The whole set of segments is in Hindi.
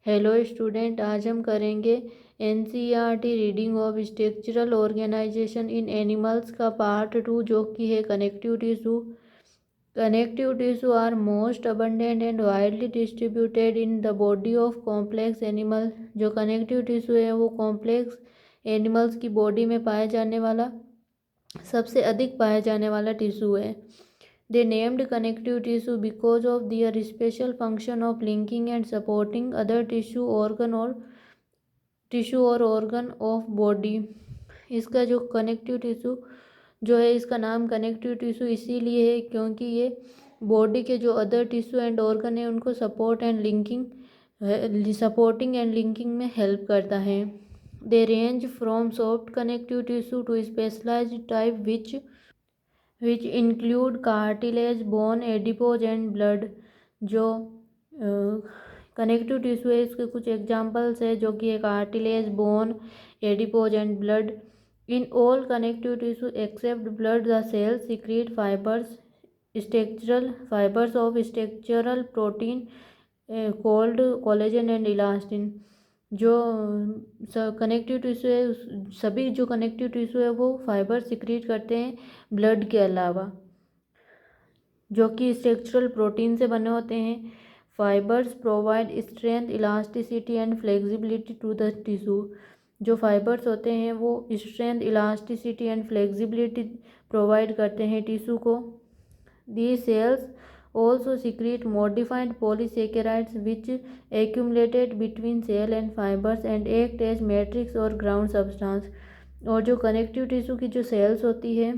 हेलो स्टूडेंट, आज हम करेंगे NCERT reading of structural organisation in animals का पार्ट 2, जो कि है connective tissue. Connective tissue are most abundant and widely distributed in the body of complex animal. जो कनेक्टिव टिश्यू है वो कॉम्प्लेक्स एनिमल्स की बॉडी में पाया जाने वाला सबसे अधिक पाया जाने वाला टिश्यू है। They named connective tissue because of their special function of linking and supporting other tissue or organ of body। इसका जो कनेक्टिव टिश्यू जो है, इसका नाम कनेक्टिव टिश्यू इसीलिए है क्योंकि ये बॉडी के जो अदर टिश्यू एंड ऑर्गन है उनको सपोर्टिंग एंड लिंकिंग में हेल्प करता है। They range from soft connective tissue to specialised type which include cartilage, bone, adipose and blood. जो कनेक्टिव टिश्यू है इसके कुछ एग्जांपल्स है जो कि है cartilage, bone, adipose and blood. In all connective tissue except blood the cells secrete fibres of structural protein called collagen and elastin. जो कनेक्टिव टिश्यू है, सभी जो कनेक्टिव टिश्यू है वो फाइबर सिक्रीट करते हैं ब्लड के अलावा, जो कि स्ट्रक्चरल प्रोटीन से बने होते हैं। Fibres provide strength, elasticity and flexibility to the tissue. जो फाइबर्स होते हैं वो strength, elasticity and flexibility provide करते हैं टिश्यू को। These cells also secrete modified polysaccharides which accumulated between cell and fibers and act as matrix और ground substance। और जो कनेक्टिव टिश्यू की जो सेल्स होती है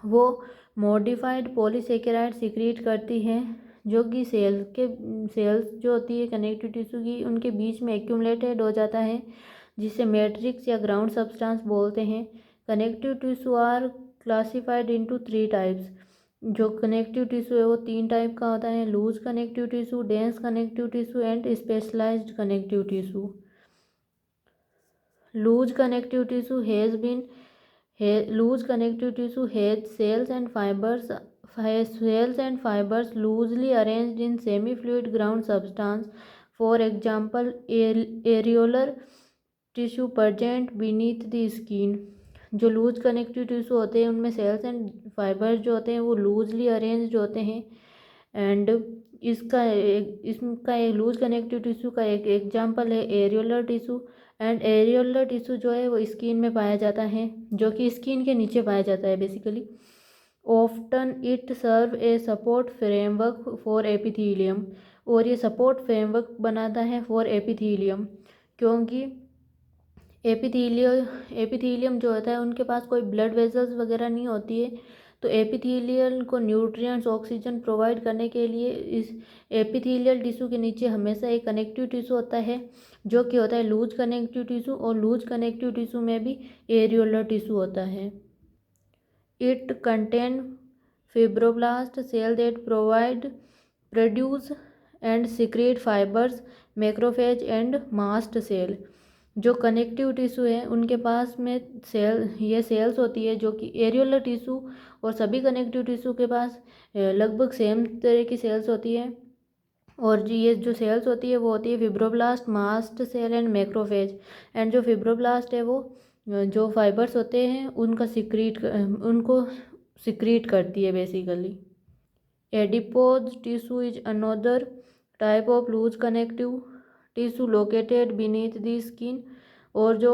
वो मॉडिफाइड पॉलीसेकेराइड सिक्रीट करती हैं, जो कि सेल्स जो होती है कनेक्टिव टिश्यू की उनके बीच में एक्यूमुलेटेड हो जाता है, जिसे मैट्रिक्स या ग्राउंड सब्सटेंस बोलते हैं। Connective tissue are classified into 3 types. जो कनेक्टिव टिश्यू है वो 3 टाइप का होता है: loose connective tissue, dense connective tissue and specialised connective tissue. Loose connective tissue has cells and fibers loosely arranged in semi-fluid ground substance, for example areolar tissue present beneath the skin। जो लूज कनेक्टिव टिश्यू होते हैं उनमें सेल्स एंड फाइबर्स जो होते हैं वो लूजली अरेंज्ड होते हैं। एंड इसका एक लूज कनेक्टिव टिश्यू का एक एग्जांपल है areolar tissue. And areolar tissue जो है वो स्किन में पाया जाता है, जो कि स्किन के नीचे पाया जाता है basically. Often it serve a support framework for epithelium. और ये सपोर्ट फ्रेमवर्क बनाता है फॉर एपिथीलियम, क्योंकि एपिथीलियम जो होता है उनके पास कोई ब्लड वेसल्स वगैरह नहीं होती है, तो एपिथीलियल को न्यूट्रिएंट्स, ऑक्सीजन प्रोवाइड करने के लिए इस एपिथीलियल टिश्यू के नीचे हमेशा एक कनेक्टिव टिश्यू होता है, जो कि होता है लूज कनेक्टिव टिश्यू। और लूज कनेक्टिव टिश्यू में भी एरियोलर टिश्यू होता है। It contain fibroblast cell that produce and secrete fibres, macrophage and mast cell. जो कनेक्टिव टिश्यू है उनके पास में सेल्स होती है, जो कि एरियोलर टिश्यू और सभी कनेक्टिव टिश्यू के पास लगभग सेम तरह की सेल्स होती है। और ये जो सेल्स होती है वो होती है fibroblast, mast cell and macrophage. And जो फिब्रोब्लास्ट है वो जो फाइबर्स होते हैं उनको सिक्रीट करती है basically. Adipose tissue is another type of loose connective tissue located beneath the skin. और जो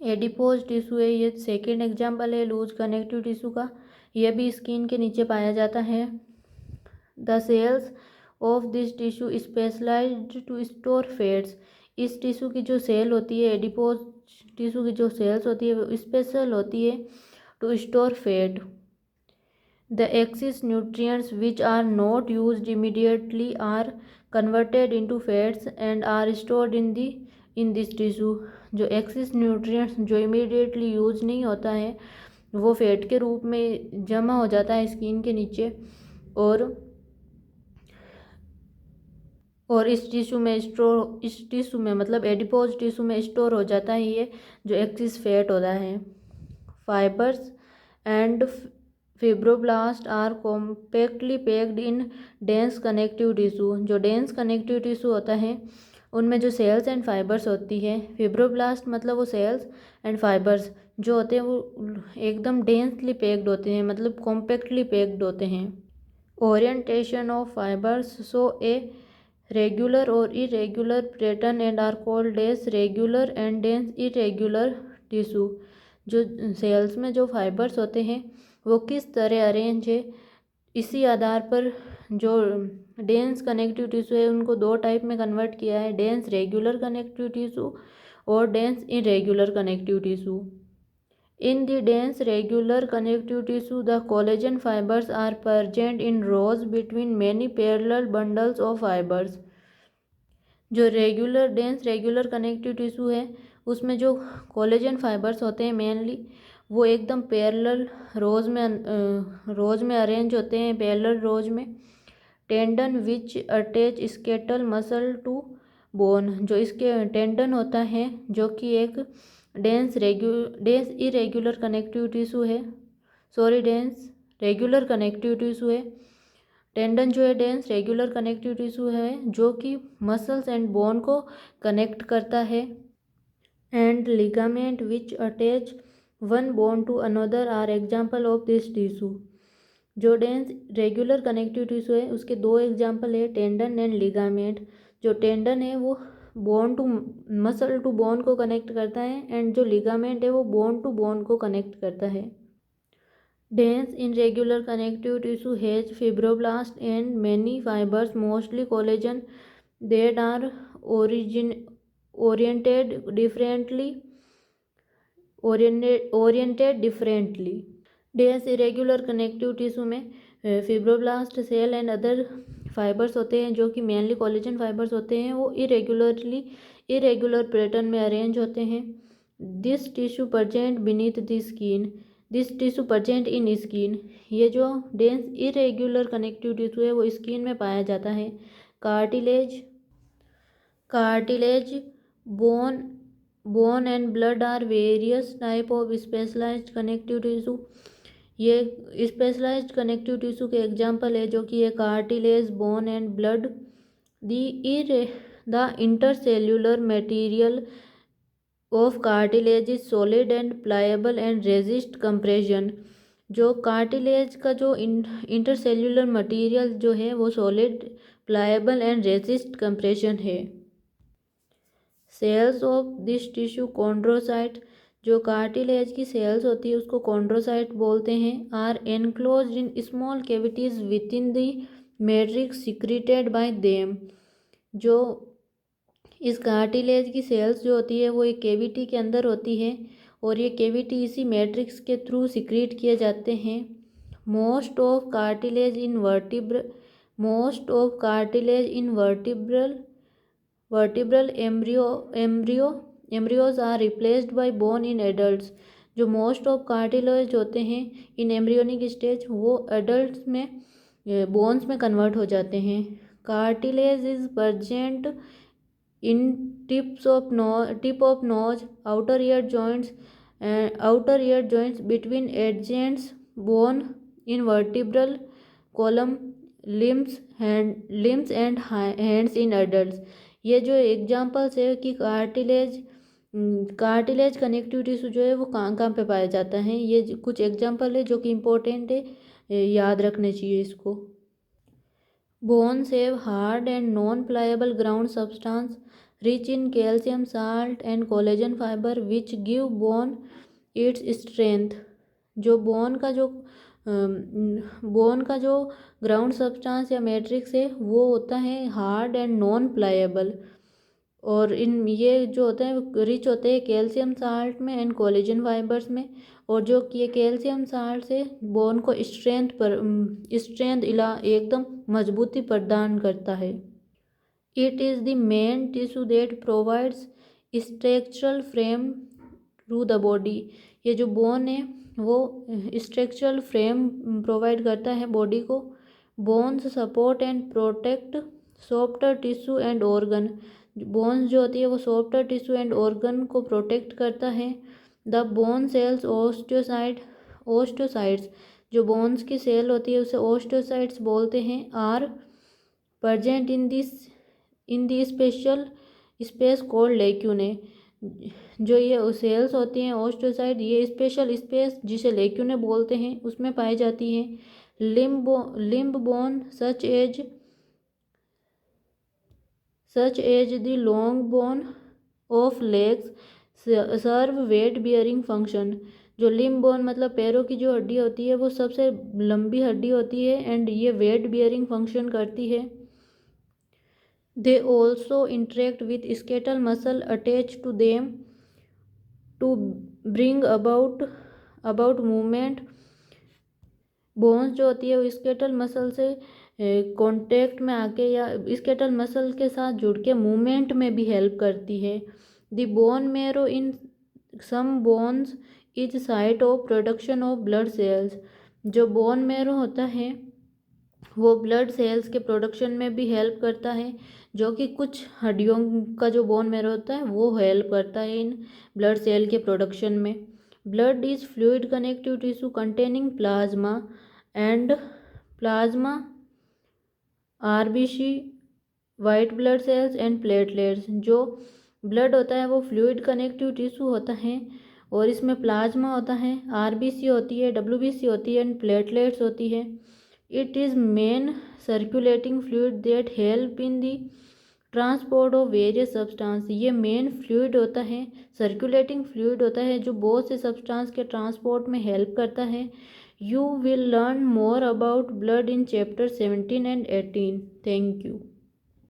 एडिपोज टिश्यू है ये सेकेंड एग्जाम्पल है लूज कनेक्टिव टिश्यू का, यह भी स्किन के नीचे पाया जाता है। The cells of this tissue specialised to store fats. इस टिश्यू की जो सेल होती है, एडिपोज टिश्यू की जो सेल्स होती है वो स्पेशल होती है to store fat. The excess nutrients which are not used immediately are converted into fats and are stored in this tissue। जो excess nutrients जो immediately यूज नहीं होता है वो फैट के रूप में जमा हो जाता है स्किन के नीचे, और इस टिश्यू में मतलब एडिपोज टिश्यू में स्टोर हो जाता है ये जो एक्सिस फैट होता है। Fibres and fibroblast are compactly packed in dense connective tissue. जो डेंस कनेक्टिव टिश्यू होता है उनमें जो सेल्स एंड फाइबर्स होती है, फिब्रोब्लास्ट मतलब वो सेल्स एंड फाइबर्स जो होते हैं वो एकदम डेंसली पैक्ड होते हैं, मतलब कॉम्पैक्टली पैक्ड होते हैं। Orientation of fibres show a regular और irregular pattern and are called as regular and dense irregular tissue. जो सेल्स में जो फाइबर्स होते हैं वो किस तरह अरेंज है, इसी आधार पर जो डेंस कनेक्टिव टिश्यू है उनको दो टाइप में कन्वर्ट किया है, डेंस रेगुलर कनेक्टिव टिश्यू और dense irregular connective tissue. In the dense regular connective tissue, the collagen fibers are present in rows between many parallel bundles of fibers. जो डेंस रेगुलर कनेक्टिव टिश्यू है उसमें जो कोलेजन फाइबर्स होते हैं मेनली वो एकदम पैरेलल रोज में अरेंज होते हैं, पैरेलल रोज में। Tendon which attach skeletal muscle to bone, जो इसके टेंडन होता है जो कि एक डेंस इरेगुलर कनेक्टिव टिश्यू है, डेंस रेगुलर कनेक्टिव टिश्यू है। टेंडन जो है डेंस रेगुलर कनेक्टिव टिश्यू है जो कि मसल्स एंड बोन को कनेक्ट करता है। And ligament which attach one bone to another are example of this tissue. जो डेंस रेगुलर कनेक्टिव टिश्यू है उसके दो एग्जाम्पल है, टेंडन एंड लिगामेंट। जो टेंडन है वो bone to muscle to bone को कनेक्ट करता है एंड जो लिगामेंट है वो बोन टू बोन को कनेक्ट करता है। Dense irregular connective tissue has fibroblast and many fibres mostly collagen that are oriented differently. Dense irregular connective tissue में fibroblast cell and other fibres होते हैं जो कि मेनली कोलेजन फाइबर्स होते हैं, वो इरेगुलर पैटर्न में अरेंज होते हैं। This tissue present beneath the skin, this tissue present in skin. ये जो डेंस इरेगुलर कनेक्टिव टिश्यू है वो स्किन में पाया जाता है। Cartilage bone and blood are various type of specialised connective tissue. ये स्पेशलाइज्ड कनेक्टिव टिश्यू के एग्जाम्पल है जो कि ये cartilage, bone and blood. The intercellular material of cartilage is solid and pliable and resist compression. जो कार्टिलेज का जो इंटरसेल्यूलर मटेरियल जो है वो solid, pliable and resist compression है। Cells of this tissue chondrocyte, जो कार्टिलेज की सेल्स होती है उसको कॉन्ड्रोसाइट बोलते हैं। Are enclosed in small cavities within the matrix secreted by them. जो इस कार्टिलेज की सेल्स जो होती है वो एक कैविटी के अंदर होती है और ये कैविटी इसी मैट्रिक्स के थ्रू सिक्रीट किए जाते हैं। Most of cartilage in vertebral embryos are replaced by bone in adults. जो मोस्ट ऑफ कार्टिलेज होते हैं इन एम्ब्रियोनिक स्टेज वो एडल्ट्स में बोन्स में कन्वर्ट हो जाते हैं। Cartilage is present in tip of nose, outer ear joints between adjacent bone in vertebral column, limbs and hands in adults. ये जो एग्जांपल्स है कि कार्टिलेज कनेक्टिव टिश्यू जो है वो कहाँ कहाँ पे पाया जाता है, ये कुछ एग्जांपल है जो कि इम्पोर्टेंट है, याद रखने चाहिए इसको। Bones have hard and non pliable ground substance rich in calcium salt and collagen fibre which give bone its strength. जो बोन का जो ग्राउंड सब्सटेंस या मैट्रिक्स है वो होता है हार्ड एंड नॉन प्लायबल, और इन ये जो होते हैं रिच होते हैं कैल्शियम साल्ट में एंड कोलेजन फाइबर्स में, और जो कि ये कैल्शियम साल्ट से बोन को स्ट्रेंथ एकदम मजबूती प्रदान करता है। It is the main tissue that provides structural frame to the body. ये जो बोन है वो स्ट्रक्चरल फ्रेम प्रोवाइड करता है बॉडी को। Bones support and protect softer tissue and organ. Bones जो होती है वो सॉफ्टर टिश्यू एंड ऑर्गन को प्रोटेक्ट करता है। द बोन सेल्स ओस्टियोसाइट्स, जो बोन्स की सेल होती है उसे ओस्टियोसाइट्स बोलते हैं, are present in the special space called lacunae. जो ये सेल्स होती हैं ओस्टोसाइट, ये स्पेशल स्पेस जिसे लेक्यूने बोलते हैं उसमें पाई जाती हैं। Limb bone such as the long bone of legs serve weight bearing function. जो लिम्ब बोन मतलब पैरों की जो हड्डी होती है वो सबसे लंबी हड्डी होती है एंड ये वेट बियरिंग फंक्शन करती है। They also interact with skeletal muscle attach to them to bring about movement. Bones जो होती है वो स्केटल मसल से कांटेक्ट में आके या स्केटल मसल के साथ जुड़ के मूवमेंट में भी हेल्प करती है। The bone marrow in some bones is site of production of blood cells. जो बोन मैरो होता है वो ब्लड सेल्स के प्रोडक्शन में भी हेल्प करता है, जो कि कुछ हड्डियों का जो बोन मैरो होता है वो हेल्प करता है इन ब्लड सेल के प्रोडक्शन में। Blood is fluid connective tissue containing plasma and plasma RBC white blood cells and platelets. जो ब्लड होता है वो फ्लूइड कनेक्टिव टिश्यू होता है और इसमें प्लाज्मा होता है, आरबीसी होती है, डब्ल्यूबीसी होती है एंड प्लेटलेट्स होती है। It is main circulating fluid that help in the transport of various substance. ये मेन फ्लूइड होता है, सर्कुलेटिंग फ्लूइड होता है जो बहुत से सब्सटेंस के ट्रांसपोर्ट में हेल्प करता है। You will learn more about blood in chapter 17 and 18. Thank you.